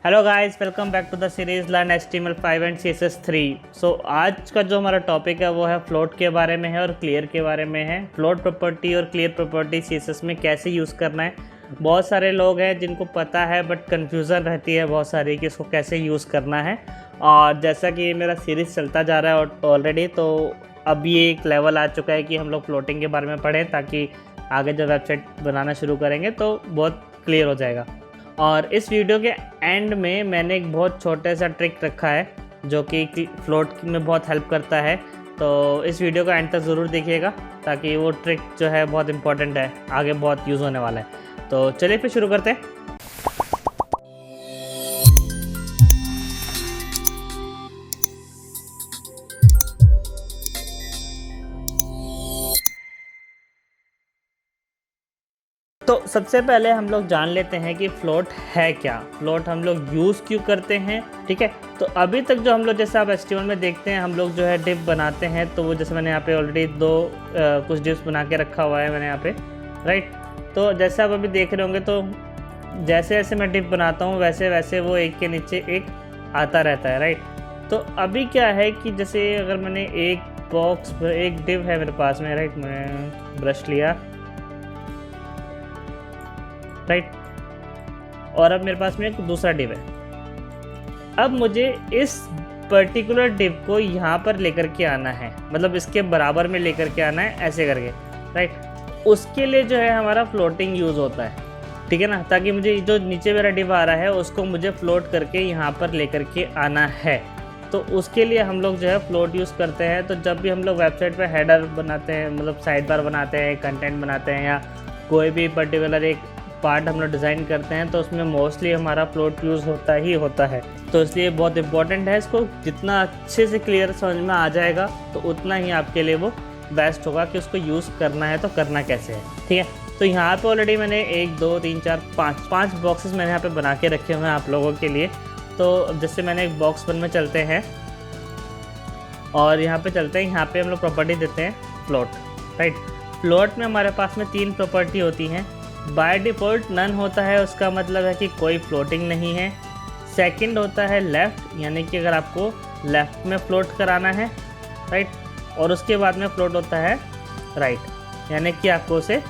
Hello guys, welcome back to the series learn HTML5 and CSS3। So आज का जो हमारा टॉपिक है वो है फ्लोट के बारे में है और क्लियर के बारे में है। फ्लोट प्रॉपर्टी और क्लियर प्रॉपर्टी CSS में कैसे यूज़ करना है। बहुत सारे लोग हैं जिनको पता है बट कन्फ्यूज़न रहती है बहुत सारी कि इसको कैसे यूज़ करना है। और जैसा कि मेरा सीरीज़ चलता जा रहा है ऑलरेडी, तो अब ये एक लेवल आ चुका है कि हम लोग फ्लोटिंग के बारे में पढ़ें ताकि आगे जब वेबसाइट बनाना शुरू करेंगे तो बहुत क्लियर हो जाएगा। और इस वीडियो के एंड में मैंने एक बहुत छोटा सा ट्रिक रखा है जो कि फ्लोट में बहुत हेल्प करता है, तो इस वीडियो का एंड तक ज़रूर देखिएगा ताकि वो ट्रिक जो है बहुत इंपॉर्टेंट है, आगे बहुत यूज़ होने वाला है। तो चलिए फिर शुरू करते हैं। तो सबसे पहले हम लोग जान लेते हैं कि फ्लोट है क्या, फ्लोट हम लोग यूज़ क्यों करते हैं। ठीक है, तो अभी तक जो हम लोग जैसे आप HTML में देखते हैं हम लोग जो है डिव बनाते हैं, तो वो जैसे मैंने यहाँ पे ऑलरेडी कुछ डिव्स बना के रखा हुआ है मैंने यहाँ पे, राइट। तो जैसे आप अभी देख रहे होंगे तो जैसे जैसे मैं डिव बनाता हूँ वैसे वैसे वो एक के नीचे एक आता रहता है, राइट। तो अभी क्या है कि जैसे अगर मैंने एक डिव है मेरे पास में, राइट, मैं ब्रश लिया, राइट, और अब मेरे पास में एक दूसरा डिव है। अब मुझे इस पर्टिकुलर डिव को यहाँ पर लेकर के आना है, मतलब इसके बराबर में लेकर के आना है ऐसे करके, राइट। उसके लिए जो है हमारा फ्लोटिंग यूज़ होता है, ठीक है ना, ताकि मुझे जो नीचे मेरा डिव आ रहा है उसको मुझे फ्लोट करके यहाँ पर लेकर के आना है। तो उसके लिए हम लोग जो है फ्लोट यूज़ करते हैं। तो जब भी हम लोग वेबसाइट पे हेडर बनाते हैं, मतलब साइड बार बनाते हैं, कंटेंट बनाते हैं, या कोई भी पर्टिकुलर एक पार्ट हम लोग डिज़ाइन करते हैं, तो उसमें मोस्टली हमारा फ्लोट यूज़ होता ही होता है। तो इसलिए बहुत इंपॉर्टेंट है, इसको जितना अच्छे से क्लियर समझ में आ जाएगा तो उतना ही आपके लिए वो बेस्ट होगा कि उसको यूज़ करना है तो करना कैसे है। ठीक है, तो यहाँ पे ऑलरेडी मैंने 1 2 3 4 5 बॉक्सेस मैंने यहाँ पे बना के रखे हुए हैं आप लोगों के लिए। तो जैसे मैंने एक बॉक्स 1 में चलते हैं और यहाँ पे चलते हैं, यहाँ पे हम लोग प्रॉपर्टी देते हैं फ्लोट, राइट। फ्लोट में हमारे पास में 3 प्रॉपर्टी होती हैं। बाय डिफ़ॉल्ट नन होता है, उसका मतलब है कि कोई फ्लोटिंग नहीं है। सेकंड होता है लेफ़्ट, यानी कि अगर आपको लेफ़्ट में फ्लोट कराना है, राइट, और उसके बाद में फ्लोट होता है राइट, यानी कि आपको उसे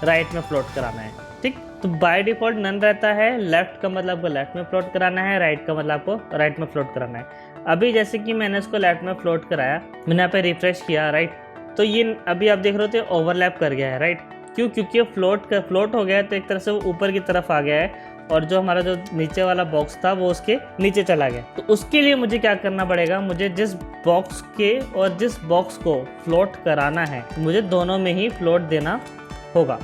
राइट में फ्लोट कराना है। ठीक, तो बाय डिफ़ॉल्ट नन रहता है। लेफ़्ट का मतलब आपको लेफ़्ट में फ्लोट कराना है, राइट का मतलब आपको राइट में फ्लोट कराना है। अभी जैसे कि मैंने इसको लेफ़्ट में फ्लोट कराया, मैंने यहाँ पे रिफ्रेश किया, राइट, तो ये अभी आप देख रहे हो तो ओवरलैप कर गया है, राइट। क्यों? क्योंकि फ्लोट हो गया है, तो एक तरह से वो ऊपर की तरफ आ गया है और जो हमारा जो नीचे वाला बॉक्स था वो उसके नीचे चला गया। तो उसके लिए मुझे क्या करना पड़ेगा, मुझे जिस बॉक्स के और जिस बॉक्स को फ्लोट कराना है मुझे दोनों में ही फ्लोट देना होगा।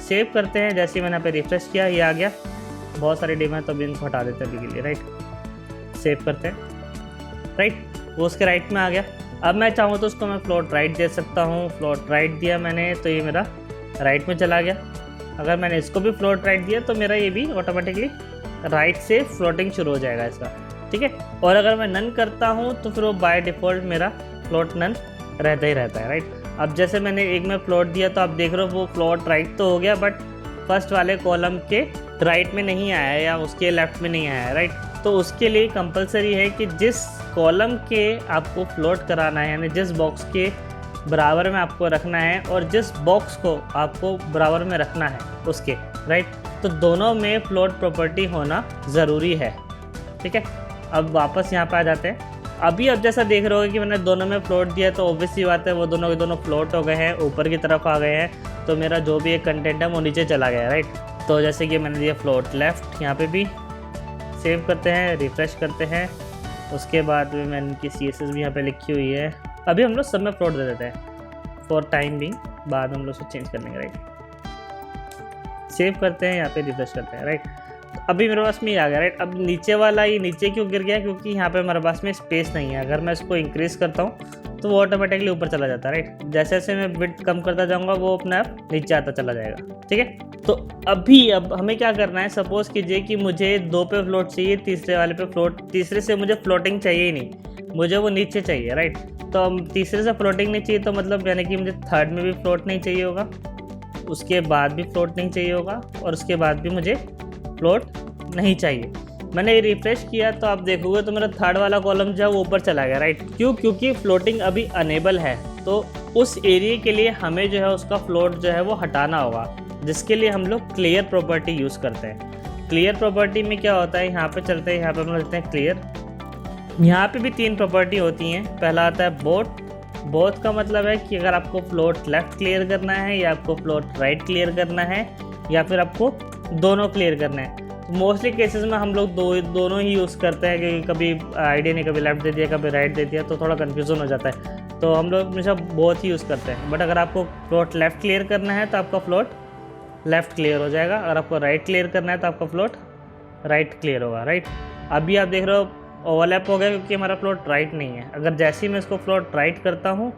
सेव करते हैं, जैसे मैंने यहाँ पे रिफ्रेश किया ये आ गया। बहुत सारी डिव हैं तो अभी इनको हटा देते हैं अभी के लिए, राइट। सेव करते हैं, राइट, वो उसके राइट में आ गया। अब मैं चाहूँ तो उसको मैं फ्लोट राइट दे सकता हूँ। फ्लोट राइट दिया मैंने तो ये मेरा राइट में चला गया। अगर मैंने इसको भी फ्लोट राइट दिया तो मेरा ये भी ऑटोमेटिकली राइट से फ्लोटिंग शुरू हो जाएगा इसका, ठीक है। और अगर मैं नन करता हूँ तो फिर वो बाय डिफ़ॉल्ट मेरा फ्लोट नन रहता ही रहता है, राइट। अब जैसे मैंने एक में फ्लोट दिया तो आप देख रहे हो वो फ्लोट राइट तो हो गया, बट फर्स्ट वाले कॉलम के राइट में नहीं आया या उसके लेफ्ट में नहीं आया, राइट। तो उसके लिए कंपलसरी है कि जिस कॉलम के आपको फ्लोट कराना है, यानी जिस बॉक्स के बराबर में आपको रखना है और जिस बॉक्स को आपको बराबर में रखना है उसके, राइट, तो दोनों में फ्लोट प्रॉपर्टी होना ज़रूरी है, ठीक है। अब वापस यहाँ पे आ जाते हैं। अभी अब जैसा देख रहे हो कि मैंने दोनों में फ्लोट दिया तो ऑब्वियसली बात है वो दोनों के दोनों फ्लोट हो गए हैं, ऊपर की तरफ आ गए हैं, तो मेरा जो भी एक कंटेंट है वो नीचे चला गया, राइट। तो जैसे कि मैंने दिया फ्लोट लेफ़्ट, यहाँ पर भी सेव करते हैं, रिफ़्रेश करते हैं। उसके बाद में मैंने इनकी CSS भी यहाँ पर लिखी हुई है। अभी हम लोग सब में फ्लोट दे देते हैं फॉर टाइम बिंग, बाद हम लोग उसको चेंज कर लेंगे, राइट। सेव करते हैं, यहाँ पे रिफ्रेश करते हैं, राइट। तो अभी मेरे पास में ये आ गया, राइट। अब नीचे वाला ये नीचे क्यों गिर गया, क्योंकि यहाँ पे हमारे पास में स्पेस नहीं है। अगर मैं इसको इंक्रीज़ करता हूँ तो वो ऑटोमेटिकली ऊपर चला जाता है, राइट। जैसे जैसे मैं विड्थ कम करता जाऊँगा वो अपने आप नीचे आता चला जाएगा, ठीक है। तो अब हमें क्या करना है, सपोज़ कीजिए कि मुझे 2 पे फ्लोट चाहिए, तीसरे वाले पे फ्लोट, तीसरे से मुझे फ्लोटिंग चाहिए ही नहीं, मुझे वो नीचे चाहिए, राइट। तो तीसरे से फ्लोटिंग नहीं चाहिए तो मतलब यानी कि मुझे थर्ड में भी फ्लोट नहीं चाहिए होगा, उसके बाद भी फ्लोट नहीं चाहिए होगा और उसके बाद भी मुझे फ्लोट नहीं चाहिए। मैंने रिफ्रेश किया तो आप देखोगे तो मेरा थर्ड वाला कॉलम जो है वो ऊपर चला गया, राइट। क्यों? क्योंकि फ्लोटिंग अभी अनेबल है, तो उस एरिया के लिए हमें जो है उसका फ्लोट जो है वो हटाना होगा, जिसके लिए हम लोग क्लियर प्रॉपर्टी यूज़ करते हैं। क्लियर प्रॉपर्टी में क्या होता है, यहाँ पे चलते हैं, यहाँ पे हम लेते हैं क्लियर। यहाँ पे भी 3 प्रॉपर्टी होती हैं। पहला आता है बोथ का मतलब है कि अगर आपको फ्लोट लेफ्ट क्लियर करना है या आपको फ्लोट राइट क्लियर करना है या फिर आपको दोनों क्लियर करना है। तो मोस्टली केसेस में हम लोग दोनों ही यूज़ करते हैं, क्योंकि कभी आईडी ने कभी लेफ्ट दे दिया कभी राइट दे दिया तो थोड़ा कन्फ्यूज़न हो जाता है, तो हम लोग हमेशा बोथ ही यूज़ करते हैं। बट अगर आपको फ्लोट लेफ़्ट क्लियर करना है तो आपका फ्लोट लेफ़्ट क्लियर हो जाएगा, अगर आपको राइट क्लियर करना है तो आपका फ्लोट राइट क्लियर होगा, राइट। अभी आप देख रहे हो ओवरलैप हो गया क्योंकि हमारा फ्लोट राइट नहीं है। अगर जैसे ही मैं इसको फ्लोट राइट करता हूँ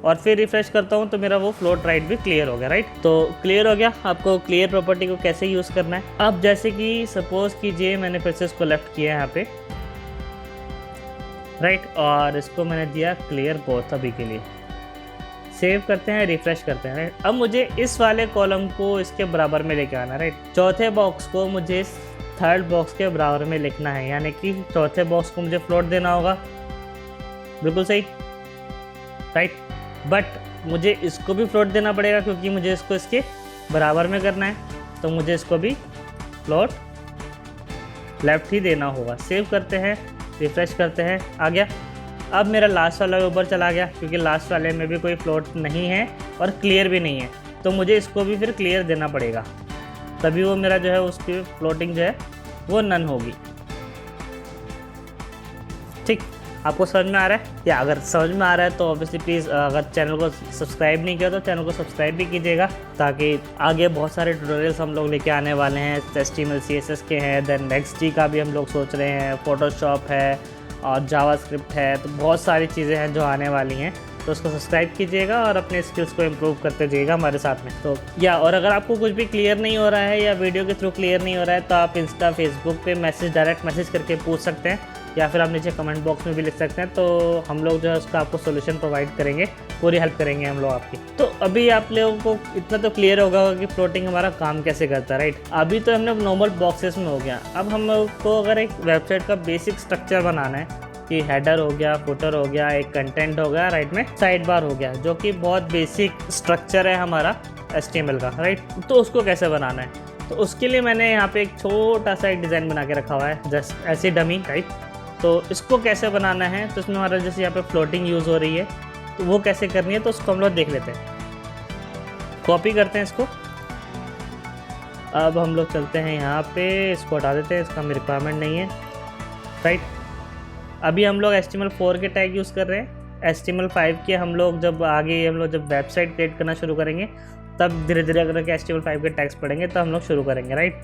और फिर रिफ्रेश करता हूँ तो मेरा वो फ्लोट राइट भी क्लियर हो गया, राइट। तो क्लियर हो गया। आपको क्लियर प्रॉपर्टी को कैसे यूज़ करना है, अब जैसे कि सपोज कीजिए मैंने फिर से इसको लेफ्ट किया है यहाँ पे, राइट, और इसको मैंने दिया क्लियर बोथ अभी के लिए। सेव करते हैं, रिफ्रेश करते हैं, राइट। अब मुझे इस वाले कॉलम को इसके बराबर में लेके आना है, राइट। चौथे बॉक्स को मुझे थर्ड बॉक्स के बराबर में लिखना है, यानी कि चौथे बॉक्स को मुझे फ्लोट देना होगा, बिल्कुल सही, राइट। बट मुझे इसको भी फ्लोट देना पड़ेगा क्योंकि मुझे इसको इसके बराबर में करना है, तो मुझे इसको भी फ्लोट लेफ़्ट ही देना होगा। सेव करते हैं, रिफ्रेश करते हैं, आ गया। अब मेरा लास्ट वाला ऊपर चला गया क्योंकि लास्ट वाले में भी कोई फ्लोट नहीं है और क्लियर भी नहीं है, तो मुझे इसको भी फिर क्लियर देना पड़ेगा, तभी वो मेरा जो है उसकी फ्लोटिंग जो है वो नन होगी। ठीक, आपको समझ में आ रहा है? या अगर समझ में आ रहा है तो ऑब्वियसली प्लीज़ अगर चैनल को सब्सक्राइब नहीं किया तो चैनल को सब्सक्राइब भी कीजिएगा, ताकि आगे बहुत सारे ट्यूटोरियल्स हम लोग लेके आने वाले हैं। HTML CSS के हैं, देन Next.js का भी हम लोग सोच रहे हैं, फोटोशॉप है और जावास्क्रिप्ट है, तो बहुत सारी चीज़ें हैं जो आने वाली हैं। तो उसको सब्सक्राइब कीजिएगा और अपने स्किल्स को इम्प्रूव करते जाइएगा हमारे साथ में। तो और अगर आपको कुछ भी क्लियर नहीं हो रहा है या वीडियो के थ्रू क्लियर नहीं हो रहा है तो आप इंस्टा फेसबुक पे डायरेक्ट मैसेज करके पूछ सकते हैं, या फिर आप नीचे कमेंट बॉक्स में भी लिख सकते हैं, तो हम लोग जो है उसका आपको सोल्यूशन प्रोवाइड करेंगे, पूरी हेल्प करेंगे हम लोग आपकी। तो अभी आप लोगों को इतना तो क्लियर होगा कि फ्लोटिंग हमारा काम कैसे करता है, राइट। अभी तो हमने नॉर्मल बॉक्सेस में हो गया। अब हम लोग को अगर एक वेबसाइट का बेसिक स्ट्रक्चर बनाना है कि हेडर हो गया, फुटर हो गया, एक कंटेंट हो गया, राइट में साइड बार हो गया, जो कि बहुत बेसिक स्ट्रक्चर है हमारा HTML का, राइट। तो उसको कैसे बनाना है, तो उसके लिए मैंने यहाँ पे एक छोटा सा एक डिज़ाइन बना के रखा हुआ है, जस्ट ऐसी डमी, राइट। तो इसको कैसे बनाना है, तो इसमें हमारा जैसे यहाँ पे फ्लोटिंग यूज़ हो रही है, तो वो कैसे करनी है तो उसको हम लोग देख लेते हैं। कॉपी करते हैं इसको। अब हम लोग चलते हैं यहाँ पे, इसको हटा देते हैं, इसका हमें रिक्वायरमेंट नहीं है, राइट। अभी हम लोग HTML4 के टैग यूज़ कर रहे हैं। HTML5 के हम लोग जब वेबसाइट क्रिएट करना शुरू करेंगे तब धीरे धीरे अगर HTML5 के टैग्स पढ़ेंगे तो हम लोग शुरू करेंगे, राइट।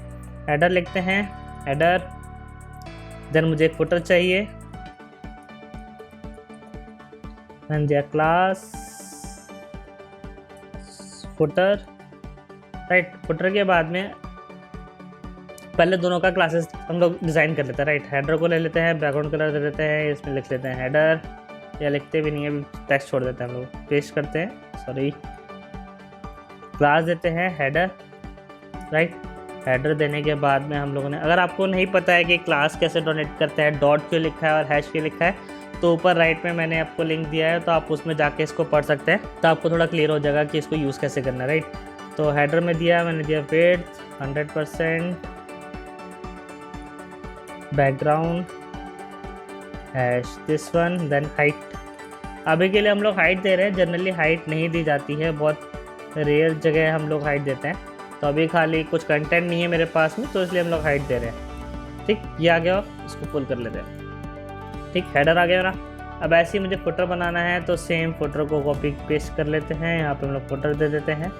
हेडर लिखते हैं, हेडर, देन मुझे एक फुटर चाहिए, देन दिया क्लास फुटर, राइट। फुटर के बाद में पहले दोनों का क्लासेस हम लोग डिज़ाइन कर लेते हैं, राइट। हेडर को ले लेते हैं, बैकग्राउंड कलर दे देते हैं, इसमें लिख लेते हैं हेडर, या लिखते भी नहीं है, टेक्स्ट छोड़ देते हैं हम लोग, पेस्ट करते हैं, सॉरी, क्लास देते हैं हेडर, राइट। हेडर देने के बाद में हम लोगों ने, अगर आपको नहीं पता है कि क्लास कैसे डोनेट करता है, डॉट क्यों लिखा है और हैश क्यों लिखा है, तो ऊपर राइट में मैंने आपको लिंक दिया है, तो आप उसमें जाके इसको पढ़ सकते हैं, तो आपको थोड़ा क्लियर हो जाएगा कि इसको यूज़ कैसे करना है, राइट। तो हेडर में मैंने दिया width 100%, background hash this one, then height. अभी के लिए हम लोग हाइट दे रहे हैं, जनरली हाइट नहीं दी जाती है, बहुत रेयर जगह हम लोग हाइट देते हैं, तो अभी खाली कुछ कंटेंट नहीं है मेरे पास में, तो इसलिए हम लोग हाइट दे रहे हैं, ठीक। ये आ गया, इसको पुल कर लेते हैं, ठीक। हेडर आ गया ना। अब ऐसे ही मुझे फुटर बनाना है, तो सेम फुटर को कॉपी पेस्ट कर लेते हैं, यहाँ पे हम लोग फुटर दे देते हैं,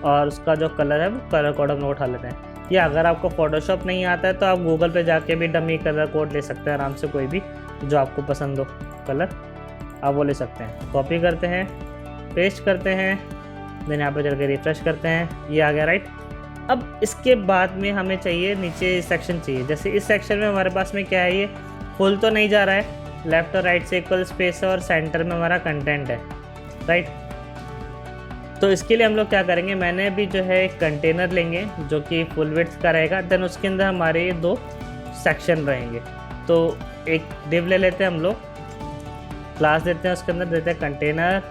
और उसका जो कलर है वो कलर कोड हम लोग उठा लेते हैं। या अगर आपको फोटोशॉप नहीं आता है तो आप गूगल पे जाके भी डमी कलर कोड ले सकते हैं आराम से, कोई भी जो आपको पसंद हो कलर आप वो ले सकते हैं। कॉपी करते हैं, पेस्ट करते हैं, देन यहाँ पे चल के रिफ्रेश करते हैं, ये आ गया, राइट। अब इसके बाद में हमें चाहिए नीचे सेक्शन चाहिए। जैसे इस सेक्शन में हमारे पास में क्या है, ये फुल तो नहीं जा रहा है, लेफ्ट और राइट से इक्वल स्पेस है और सेंटर में हमारा कंटेंट है, राइट। तो इसके लिए हम लोग क्या करेंगे, मैंने भी जो है एक कंटेनर लेंगे जो कि फुल विड्थ का रहेगा, देन उसके अंदर हमारे 2 सेक्शन रहेंगे। तो एक डिव ले लेते हैं हम लोग, क्लास देते हैं, उसके अंदर देते हैं कंटेनर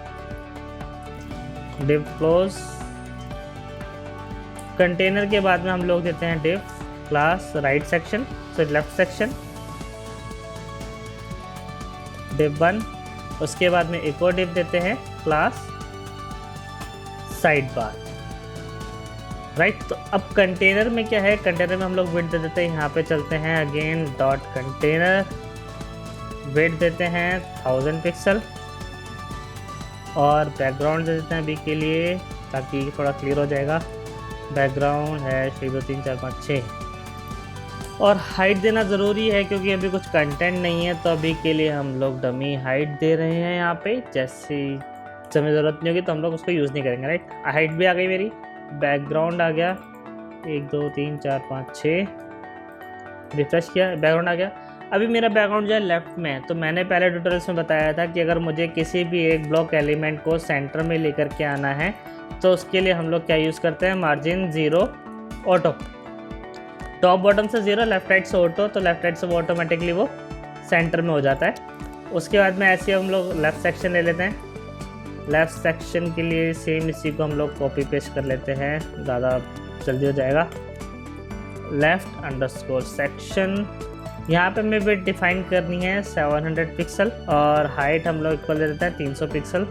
डिव क्लोज। कंटेनर के बाद में हम लोग देते हैं div class right section, so left section, div 1। उसके बाद में एक और डिव देते हैं क्लास साइड बार, राइट। तो अब कंटेनर में क्या है, कंटेनर में हम लोग विड्थ दे देते हैं, यहाँ पे चलते हैं अगेन डॉट कंटेनर, विड्थ देते हैं 1000 पिक्सल और बैकग्राउंड दे देते हैं अभी के लिए ताकि थोड़ा क्लियर हो जाएगा। बैकग्राउंड है 1 2 3 4 5 6 और हाइट देना ज़रूरी है क्योंकि अभी कुछ कंटेंट नहीं है, तो अभी के लिए हम लोग डमी हाइट दे रहे हैं यहाँ पे। जैसे समय ज़रूरत नहीं होगी तो हम लोग उसको यूज़ नहीं करेंगे, राइट। हाइट भी आ गई मेरी, बैकग्राउंड आ गया 1 2 3 4 5 6, रिफ्रेश किया, बैकग्राउंड आ गया। अभी मेरा बैकग्राउंड जो है लेफ्ट में है, तो मैंने पहले ट्यूटोरियल्स में बताया था कि अगर मुझे किसी भी एक ब्लॉक एलिमेंट को सेंटर में लेकर के आना है तो उसके लिए हम लोग क्या यूज़ करते हैं, मार्जिन 0 ऑटो, टॉप बॉटम से 0, लेफ्ट राइट से ऑटो, तो लेफ्ट राइट से वो ऑटोमेटिकली वो सेंटर में हो जाता है। उसके बाद में ऐसे हम लोग लेफ़्ट सेक्शन ले लेते हैं। लेफ़्ट सेक्शन के लिए सेम इसी को हम लोग कॉपी पेस्ट कर लेते हैं, ज़्यादा जल्दी हो जाएगा। लेफ़्ट अंडरस्कोर सेक्शन, यहाँ पे हमें विड्थ डिफाइन करनी है 700 पिक्सल और हाइट हम लोग इक्वल दे देते हैं 300 पिक्सल।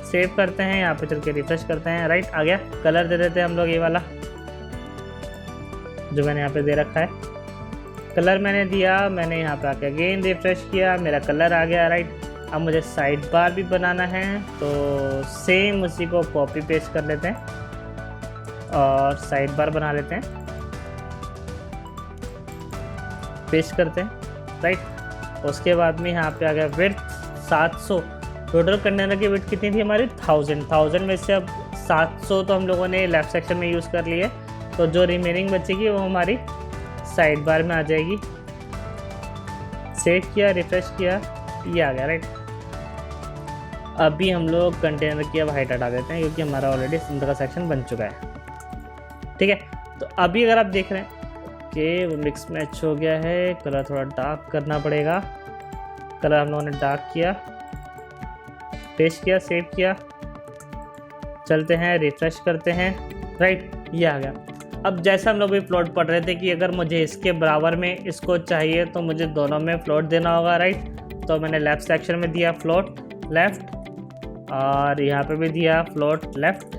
सेव करते हैं, यहाँ पे चल के रिफ्रेश करते हैं, राइट आ गया। कलर दे देते हैं हम लोग ये वाला जो मैंने यहाँ पे दे रखा है, कलर मैंने दिया, मैंने यहाँ पे आके अगेन रिफ्रेश किया, मेरा कलर आ गया, राइट। अब मुझे साइड बार भी बनाना है तो सेम उसी को कॉपी पेस्ट कर लेते हैं और साइड बार बना लेते हैं, पेस्ट करते हैं, राइट। उसके बाद में यहाँ पे आ गया विड्थ 700, टोटल कंटेनर की विड्थ कितनी थी हमारी 1000 में से अब 700 तो हम लोगों ने लेफ्ट सेक्शन में यूज़ कर लिए, तो जो रिमेनिंग बचेगी वो हमारी साइड बार में आ जाएगी। सेव किया, रिफ्रेश किया, ये आ गया, राइट। अभी हम लोग कंटेनर की अब हाइट हटा देते हैं क्योंकि हमारा ऑलरेडी सेंटर का सेक्शन बन चुका है, ठीक है। तो अभी अगर आप देख रहे हैं कि वो मिक्स मैच हो गया है, कलर थोड़ा डार्क करना पड़ेगा, कलर हम लोगों ने डार्क किया, पेस्ट किया, सेव किया, चलते हैं रिफ्रेश करते हैं, राइट ये आ गया। अब जैसा हम लोग भी फ्लोट पढ़ रहे थे कि अगर मुझे इसके बराबर में इसको चाहिए तो मुझे दोनों में फ्लोट देना होगा, राइट। तो मैंने लेफ़्ट सेक्शन में दिया फ्लोट लेफ़्ट और यहाँ पे भी दिया फ्लोट लेफ़्ट,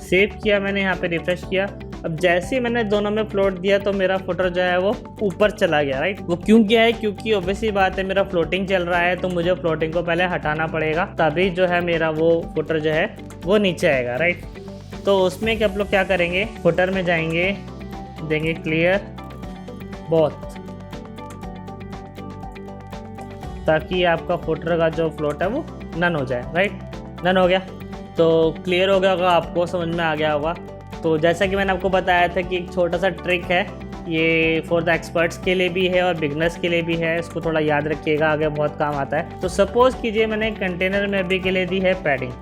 सेव किया मैंने, यहाँ पे रिफ्रेश किया। अब जैसे ही मैंने दोनों में फ्लोट दिया तो मेरा फुटर जो है वो ऊपर चला गया, राइट। वो क्यों गया है, क्योंकि ऑब्वियसली बात है मेरा फ्लोटिंग चल रहा है तो मुझे फ्लोटिंग को पहले हटाना पड़ेगा, तभी जो है मेरा वो फुटर जो है वो नीचे आएगा, राइट। तो उसमें कि आप लोग क्या करेंगे, फुटर में जाएंगे, देंगे क्लियर बोथ, ताकि आपका फुटर का जो फ्लोट है वो नन हो जाए, राइट। नन हो गया तो क्लियर हो गया होगा, आपको समझ में आ गया होगा। तो जैसा कि मैंने आपको बताया था कि एक छोटा सा ट्रिक है, ये फॉर द एक्सपर्ट्स के लिए भी है और बिगनर्स के लिए भी है, इसको थोड़ा याद रखिएगा, आगे बहुत काम आता है। तो सपोज कीजिए मैंने कंटेनर में अभी के लिए दी है पैडिंग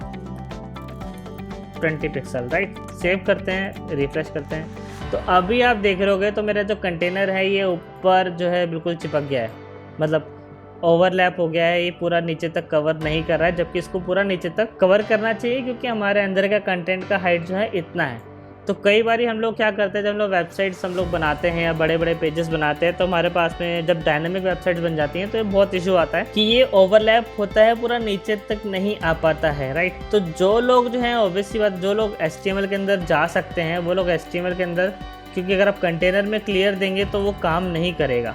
20 पिक्सल, राइट। सेव करते हैं, रिफ्रेश करते हैं, तो अभी आप देख रहे होगे तो मेरा जो कंटेनर है ये ऊपर जो है बिल्कुल चिपक गया है, मतलब ओवरलैप हो गया है, ये पूरा नीचे तक कवर नहीं कर रहा है, जबकि इसको पूरा नीचे तक कवर करना चाहिए क्योंकि हमारे अंदर का कंटेंट का हाइट जो है इतना है। तो कई बार हम लोग क्या करते हैं, जब हम लोग वेबसाइट्स हम लोग बनाते हैं या बड़े बड़े पेजेस बनाते हैं तो हमारे पास में जब डायनामिक वेबसाइट्स बन जाती हैं तो ये बहुत इशू आता है कि ये ओवरलैप होता है, पूरा नीचे तक नहीं आ पाता है, राइट। तो जो लोग जो हैं ऑब्वियसली बात, जो लोग HTML के अंदर जा सकते हैं वो लोग HTML के अंदर, क्योंकि अगर आप कंटेनर में क्लियर देंगे तो वो काम नहीं करेगा।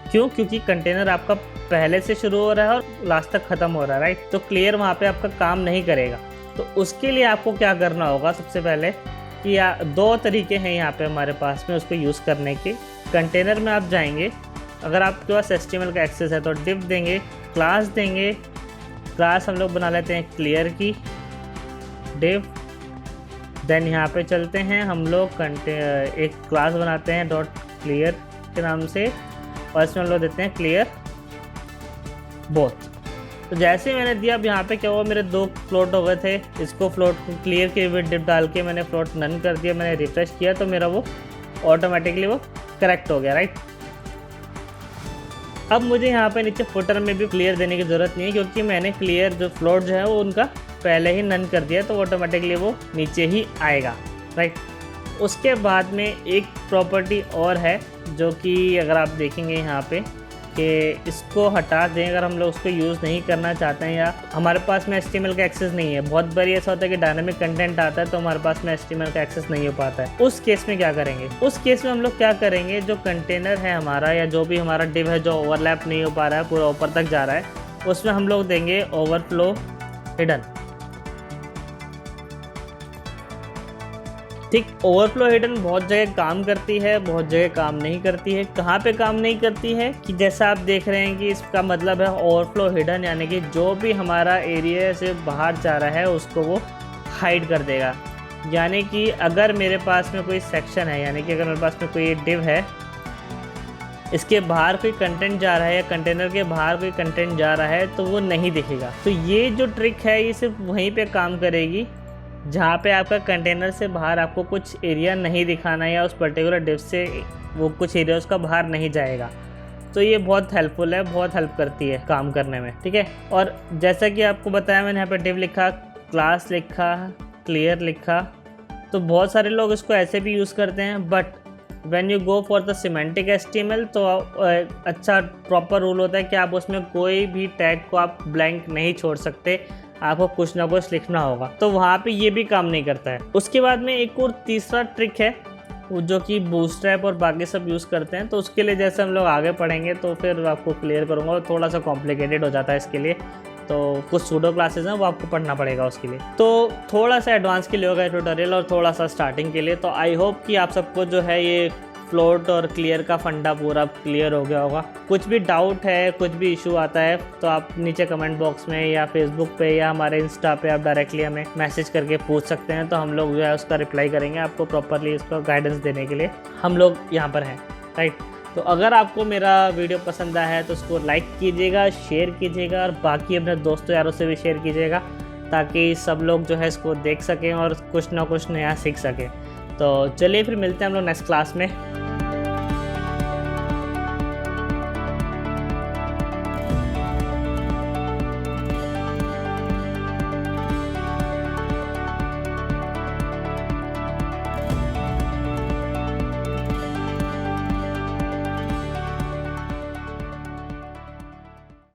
क्यों? क्योंकि कंटेनर आपका पहले से शुरू हो रहा है और लास्ट तक ख़त्म हो रहा है, राइट। तो क्लियर वहाँ पे आपका काम नहीं करेगा। तो उसके लिए आपको क्या करना होगा, सबसे पहले कि 2 तरीके हैं यहाँ पे हमारे पास में उसको यूज़ करने के। कंटेनर में आप जाएंगे, अगर आपके पास HTML का एक्सेस है तो डिव देंगे, क्लास देंगे, क्लास हम लोग बना लेते हैं क्लियर की डिव, देन यहाँ पे चलते हैं हम लोग एक क्लास बनाते हैं डॉट क्लियर के नाम से और इसमें हम लोग देते हैं क्लियर बोथ, तो जैसे ही मैंने दिया, अब यहाँ पे क्या हुआ, मेरे 2 फ्लोट हो गए थे। इसको फ्लोट क्लियर के हुए डिप डाल के मैंने फ्लोट नन कर दिया, मैंने रिफ्रेश किया तो मेरा वो ऑटोमेटिकली वो करेक्ट हो गया, राइट। अब मुझे यहाँ पे नीचे फुटर में भी क्लियर देने की ज़रूरत नहीं है, क्योंकि मैंने क्लियर जो फ्लोट जो है वो उनका पहले ही नन कर दिया, तो ऑटोमेटिकली वो नीचे ही आएगा, राइट। उसके बाद में एक प्रॉपर्टी और है जो कि अगर आप देखेंगे यहाँ पे कि इसको हटा दें, अगर हम लोग उसको यूज़ नहीं करना चाहते हैं या हमारे पास में HTML का एक्सेस नहीं है। बहुत बार ऐसा होता है कि डायनामिक कंटेंट आता है तो हमारे पास में HTML का एक्सेस नहीं हो पाता है। उस केस में क्या करेंगे, उस केस में हम लोग क्या करेंगे, जो कंटेनर है हमारा या जो भी हमारा डिव है जो ओवरलैप नहीं हो पा रहा है, पूरा ऊपर तक जा रहा है, उसमें हम लोग देंगे ओवरफ्लो हिडन। ठीक, ओवरफ्लो हिडन बहुत जगह काम करती है, बहुत जगह काम नहीं करती है। कहाँ पे काम नहीं करती है कि जैसा आप देख रहे हैं कि इसका मतलब है ओवरफ्लो हिडन, यानी कि जो भी हमारा एरिया से बाहर जा रहा है उसको वो हाइड कर देगा। यानी कि अगर मेरे पास में कोई सेक्शन है, यानी कि अगर मेरे पास में कोई डिव है, इसके बाहर कोई कंटेंट जा रहा है या कंटेनर के बाहर कोई कंटेंट जा रहा है तो वो नहीं दिखेगा। तो ये जो ट्रिक है ये सिर्फ वहीं पे काम करेगी जहाँ पे आपका कंटेनर से बाहर आपको कुछ एरिया नहीं दिखाना है या उस पर्टिकुलर डिव से वो कुछ एरिया उसका बाहर नहीं जाएगा। तो ये बहुत हेल्पफुल है, बहुत हेल्प करती है काम करने में, ठीक है। और जैसा कि आपको बताया, मैंने यहाँ पे डिव लिखा, क्लास लिखा, क्लियर लिखा, तो बहुत सारे लोग इसको ऐसे भी यूज़ करते हैं। But when you go for the semantic HTML तो अच्छा प्रॉपर रूल होता है कि आप उसमें कोई भी टैग को आप ब्लैंक नहीं छोड़ सकते, आपको कुछ ना कुछ लिखना होगा। तो वहाँ पे ये भी काम नहीं करता है। उसके बाद में एक और तीसरा ट्रिक है जो कि बूटस्ट्रैप और बाकी सब यूज़ करते हैं। तो उसके लिए जैसे हम लोग आगे पढ़ेंगे तो फिर आपको क्लियर करूँगा, और थोड़ा सा कॉम्प्लिकेटेड हो जाता है इसके लिए, तो कुछ सूडो क्लासेस हैं वो आपको पढ़ना पड़ेगा उसके लिए। तो थोड़ा सा एडवांस के लिए होगा ट्यूटोरियल और थोड़ा सा स्टार्टिंग के लिए। तो आई होप कि आप सबको जो है ये फ्लोट और क्लियर का फंडा पूरा क्लियर हो गया होगा। कुछ भी डाउट है, कुछ भी इशू आता है तो आप नीचे कमेंट बॉक्स में या फेसबुक पे या हमारे इंस्टा पे आप डायरेक्टली हमें मैसेज करके पूछ सकते हैं, तो हम लोग जो है उसका रिप्लाई करेंगे आपको प्रॉपरली, इसको गाइडेंस देने के लिए हम लोग यहाँ पर हैं, राइट। तो अगर आपको मेरा वीडियो पसंद आया है तो उसको लाइक कीजिएगा, शेयर कीजिएगा और बाकी अपने दोस्तों यारों से भी शेयर कीजिएगा, ताकि सब लोग जो है इसको देख सकें और कुछ ना कुछ नया सीख सकें। तो चलिए फिर मिलते हैं हम लोग नेक्स्ट क्लास में।